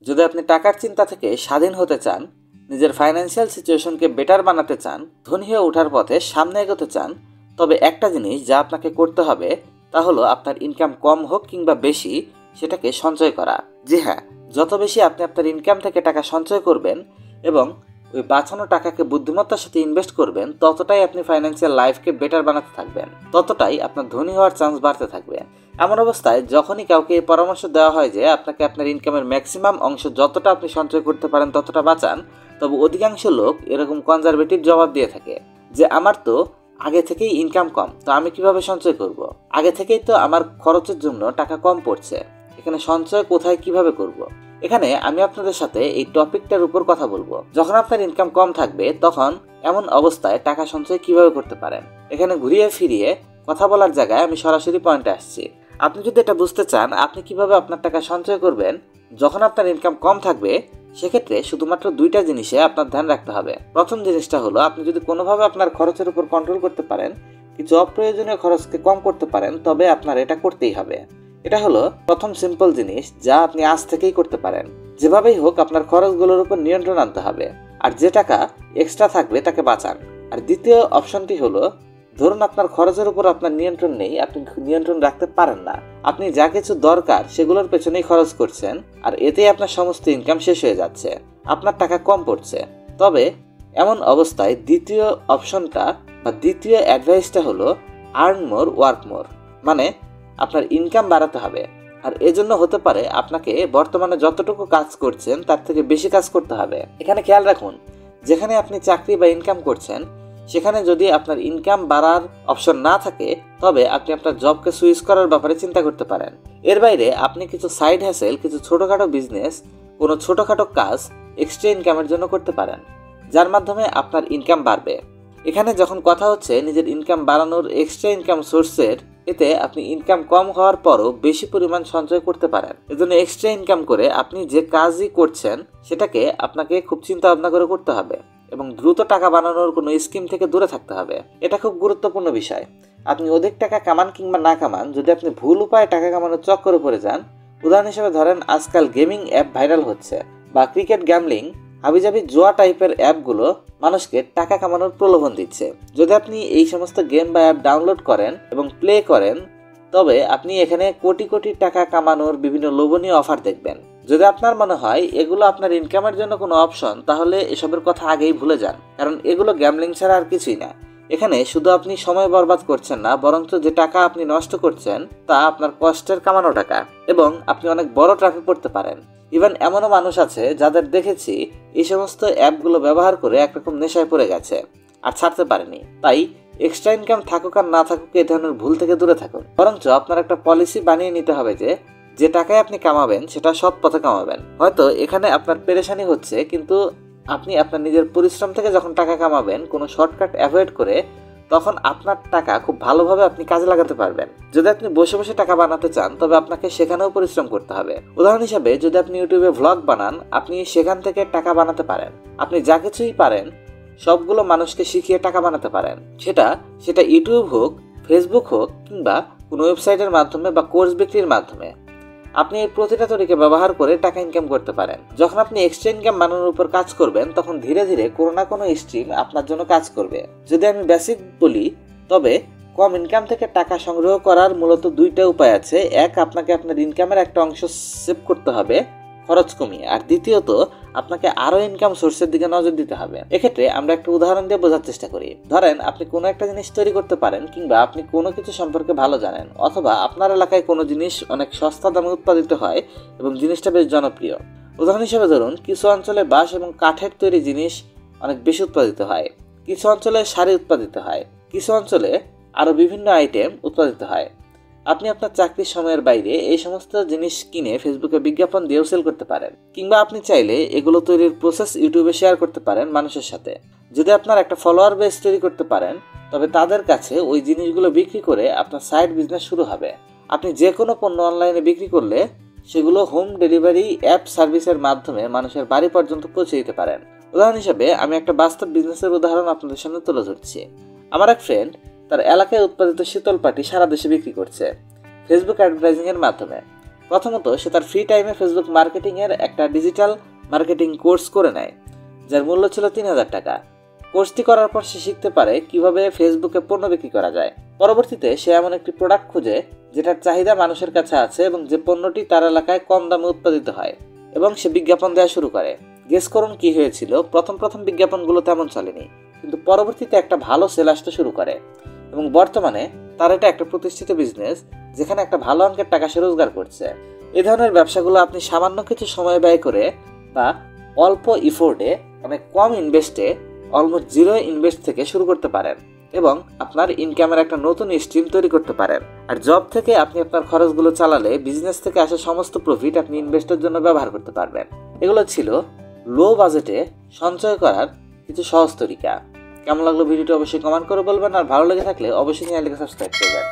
যদি আপনি টাকার চিন্তা থেকে স্বাধীন হতে চান, নিজের ফাইন্যান্সিয়াল সিচুয়েশনকে বেটার বানাতে চান, ধনী হয়ে ওঠার পথে সামনে এগোতে চান, তবে একটা জিনিস যা আপনাকে করতে হবে তা হলো আপনার ইনকাম কম হোক কিংবা বেশি, সেটাকে সঞ্চয় করা। জি হ্যাঁ, যত বেশি আপনি আপনার ইনকাম থেকে টাকা সঞ্চয় করবেন এবং ওই বাঁচানো টাকাকে বুদ্ধিমত্তার সাথে ইনভেস্ট করবেন, ততটাই আপনি ফাইন্যান্সিয়াল লাইফকে বেটার বানাতে থাকবেন, ততটাই আপনার ধনী হওয়ার চান্স বাড়তে থাকবে। এমন অবস্থায় যখনই কাউকে এই পরামর্শ দেওয়া হয় যে আপনাকে আপনার ইনকামের ম্যাক্সিমাম অংশ যতটা আপনি সঞ্চয় করতে পারেন ততটা বাঁচান, তবে অধিকাংশ লোক এরকম কনজারভেটিভ জবাব দিয়ে থাকে যে আমার তো আগে থেকেই ইনকাম কম, তো আমি কিভাবে সঞ্চয় করব? আগে থেকেই তো আমার খরচের জন্য টাকা কম পড়ছে, এখানে সঞ্চয় কোথায় কিভাবে করব? এখানে আমি আপনাদের সাথে এই টপিকটার উপর কথা বলবো। যখন আপনার ইনকাম কম থাকবে তখন এমন অবস্থায় টাকা সঞ্চয় কিভাবে করতে পারেন, এখানে ঘুরিয়ে ফিরিয়ে কথা বলার জায়গায় আমি সরাসরি পয়েন্টে আসছি। আপনি যদি এটা বুঝতে চান আপনি কিভাবে আপনার টাকা সঞ্চয় করবেন যখন আপনার ইনকাম কম থাকবে, সেক্ষেত্রে শুধুমাত্র দুইটা জিনিসে আপনার ধ্যান রাখতে হবে। প্রথম জিনিসটা হলো, আপনি যদি কোনোভাবে আপনার খরচের উপর কন্ট্রোল করতে পারেন, কিছু অপ্রয়োজনীয় খরচকে কম করতে পারেন, তবে আপনার এটা করতেই হবে। এটা হলো প্রথম সিম্পল জিনিস যা আপনি আজ থেকেই করতে পারেন। যেভাবেই হোক আপনার খরচগুলোর উপর নিয়ন্ত্রণ আনতে হবে, আর যে টাকা এক্সট্রা থাকবে তাকে বাঁচান। আর দ্বিতীয় অপশনটি হলো, ধরুন আপনার খরচের উপর আপনার নিয়ন্ত্রণ নেই, আপনি নিয়ন্ত্রণ রাখতে পারেন না, আপনি যা কিছু দরকার সেগুলোর পেছনেই খরচ করছেন, আর এতেই আপনার সমস্ত ইনকাম শেষ হয়ে যাচ্ছে, আপনার টাকা কম পড়ছে। তবে এমন অবস্থায় দ্বিতীয় অপশনটা বা দ্বিতীয় অ্যাডভাইসটা হলো আর্ন মোর ওয়ার্ক মোর, মানে আপনার ইনকাম বাড়াতে হবে। আর এজন্য হতে পারে আপনাকে বর্তমানে যতটুকু কাজ করছেন তার থেকে বেশি কাজ করতে হবে। এখানে খেয়াল রাখুন, যেখানে আপনি চাকরি বা ইনকাম করছেন সেখানে যদি আপনার ইনকাম বাড়ার অপশন না থাকে, তবে আপনি আপনার জবকে সুইচ করার ব্যাপারে চিন্তা করতে পারেন। এর বাইরে আপনি কিছু সাইড হ্যাসেল, কিছু ছোটোখাটো বিজনেস, কোনো ছোটোখাটো কাজ এক্সট্রা ইনকামের জন্য করতে পারেন, যার মাধ্যমে আপনার ইনকাম বাড়বে। এখানে যখন কথা হচ্ছে নিজের ইনকাম বাড়ানোর এক্সট্রা ইনকাম সোর্সের, এতে আপনি ইনকাম কম হওয়ার পরও বেশি পরিমাণ সঞ্চয় করতে পারেন। এজন্য এক্সট্রা ইনকাম করে আপনি যে কাজই করছেন সেটাকে আপনাকে খুব চিন্তা ভাবনা করে করতে হবে এবং দ্রুত টাকা বানানোর কোনো স্কিম থেকে দূরে থাকতে হবে। এটা খুব গুরুত্বপূর্ণ বিষয়। আপনি অধিক টাকা কামান কিংবা না কামান, যদি আপনি ভুল উপায়ে টাকা কামানোর চক্করে পড়ে যান, উদাহরণ হিসেবে ধরেন আজকাল গেমিং অ্যাপ ভাইরাল হচ্ছে, বা ক্রিকেট গ্যামলিং, হাবিজাবি জুয়া টাইপের অ্যাপগুলো মানুষকে টাকা কামানোর প্রলোভন দিচ্ছে। যদি আপনি এই সমস্ত গেম বা অ্যাপ ডাউনলোড করেন এবং প্লে করেন, তবে আপনি এখানে কোটি কোটি টাকা কামানোর বিভিন্ন লোভনীয় অফার দেখবেন। যদি আপনার মনে হয় এগুলো আপনার ইনকামের জন্য কোনো অপশন, তাহলে এসবের কথা আগেই ভুলে যান, কারণ এগুলো গ্যামলিং ছাড়া আর কিছুই না। এখানে শুধু আপনি সময় বরবাদ করছেন না, বরঞ্চ যে টাকা আপনি নষ্ট করছেন তা আপনার কষ্টের কামানো টাকা, এবং আপনি অনেক বড় ট্রাফে পড়তে পারেন। ইভেন এমনও মানুষ আছে যাদের দেখেছি এই সমস্ত অ্যাপগুলো ব্যবহার করে একরকম নেশায় পড়ে গেছে আর ছাড়তে পারেনি। তাই এক্সট্রা ইনকাম থাকুক আর না থাকুক, এই ধরনের ভুল থেকে দূরে থাকুন। বরঞ্চ আপনার একটা পলিসি বানিয়ে নিতে হবে যে টাকায় আপনি কামাবেন সেটা সৎ পথে কামাবেন। হয়তো এখানে আপনার পেরেশানি হচ্ছে, কিন্তু আপনি আপনার নিজের পরিশ্রম থেকে যখন টাকা কামাবেন, কোনো শর্টকাট অ্যাভয়েড করে, তখন আপনার টাকা খুব ভালোভাবে আপনি কাজে লাগাতে পারবেন। যদি আপনি বসে বসে টাকা বানাতে চান, তবে আপনাকে সেখানেও পরিশ্রম করতে হবে। উদাহরণ হিসাবে, যদি আপনি ইউটিউবে ভ্লগ বানান, আপনি সেখান থেকে টাকা বানাতে পারেন। আপনি যা কিছুই পারেন সবগুলো মানুষকে শিখিয়ে টাকা বানাতে পারেন, সেটা ইউটিউব হোক, ফেসবুক হোক, কিংবা কোনো ওয়েবসাইটের মাধ্যমে বা কোর্স বিক্রির মাধ্যমে। আপনি এই প্রতিটা তরিকা ব্যবহার করে টাকা ইনকাম করতে পারেন। যখন আপনি এক্সট্রা ইনকাম বানানোর উপর কাজ করবেন, তখন ধীরে ধীরে কোনো না কোনো স্ট্রিম আপনার জন্য কাজ করবে। যদি আমি বেসিক বলি, তবে কম ইনকাম থেকে টাকা সংগ্রহ করার মূলত দুইটা উপায় আছে। এক, আপনাকে আপনার ইনকামের একটা অংশ সেভ করতে হবে খরচ কমিয়ে, আর দ্বিতীয়ত আপনাকে আরো ইনকাম সোর্সের দিকে নজর দিতে হবে। এক্ষেত্রে আমরা একটা উদাহরণ দিয়ে বোঝার চেষ্টা করি। ধরেন আপনি কোনো একটা জিনিস তৈরি করতে পারেন, কিংবা আপনি কোনো কিছু সম্পর্কে ভালো জানেন, অথবা আপনার এলাকায় কোনো জিনিস অনেক সস্তা দামে উৎপাদিত হয় এবং জিনিসটা বেশ জনপ্রিয়। উদাহরণ হিসেবে ধরুন, কিছু অঞ্চলে বাঁশ এবং কাঠের তৈরি জিনিস অনেক বেশি উৎপাদিত হয়, কিছু অঞ্চলে শাড়ি উৎপাদিত হয়, কিছু অঞ্চলে আরো বিভিন্ন আইটেম উৎপাদিত হয়। আপনি আপনার চাকরির সময়ের বাইরে এই সমস্ত জিনিস কিনে ফেসবুকে বিজ্ঞাপন দিয়েও সেল করতে পারেন, কিংবা আপনি চাইলে এগুলো তৈরির প্রসেস ইউটিউবে শেয়ার করতে পারেন মানুষের সাথে। যদি আপনার একটা ফলোয়ার বেস তৈরি করতে পারেন, তবে তাদের কাছে ওই জিনিসগুলো বিক্রি করে আপনার সাইড বিজনেস শুরু হবে। আপনি যে কোনো পণ্য অনলাইনে বিক্রি করলে সেগুলো হোম ডেলিভারি অ্যাপ সার্ভিসের মাধ্যমে মানুষের বাড়ি পর্যন্ত পৌঁছে দিতে পারেন। উদাহরণ হিসেবে আমি একটা বাস্তব বিজনেসের উদাহরণ আপনাদের সামনে তুলে ধরছি। আমার এক ফ্রেন্ড তার এলাকায় উৎপাদিত শীতল পাটি সারা দেশে বিক্রি করছে ফেসবুক অ্যাডভার্টাইজিং এর মাধ্যমে। প্রথমত সে তার ফ্রি টাইমে ফেসবুক মার্কেটিংয়ের একটা ডিজিটাল মার্কেটিং কোর্স করে নেয়, যার মূল্য ছিল ৩,০০০ টাকা। কোর্সটি করার পর সে শিখতে পারে কিভাবে ফেসবুকে পণ্য বিক্রি করা যায়। পরবর্তীতে সে এমন একটি প্রোডাক্ট খুঁজে যেটার চাহিদা মানুষের কাছে আছে এবং যে পণ্যটি তার এলাকায় কম দামে উৎপাদিত হয়, এবং সে বিজ্ঞাপন দেওয়া শুরু করে। গেস করুন কি হয়েছিল। প্রথম বিজ্ঞাপনগুলো তেমন চলেনি, কিন্তু পরবর্তীতে একটা ভালো সেল আসতে শুরু করে এবং বর্তমানে তার এটা একটা প্রতিষ্ঠিত বিজনেস, যেখানে একটা ভালো অঙ্কের টাকা সে রোজগার করছে। এই ধরনের ব্যবসাগুলো আপনি সামান্য কিছু সময় ব্যয় করে বা অল্প ইফোর্টে, অনেক কম ইনভেস্টে, অলমোস্ট জিরো ইনভেস্ট থেকে শুরু করতে পারেন এবং আপনার ইনকামের একটা নতুন স্ট্রিম তৈরি করতে পারেন। আর জব থেকে আপনি আপনার খরচগুলো চালালে বিজনেস থেকে আসা সমস্ত প্রফিট আপনি ইনভেস্টের জন্য ব্যবহার করতে পারবেন। এগুলো ছিল লো বাজেটে সঞ্চয় করার কিছু সহজ তরিকা। কেমন লাগলো ভিডিওটি অবশ্যই কমেন্ট করে বলবেন, আর ভালো লেগে থাকলে অবশ্যই চ্যানেলটিকে সাবস্ক্রাইব করবেন।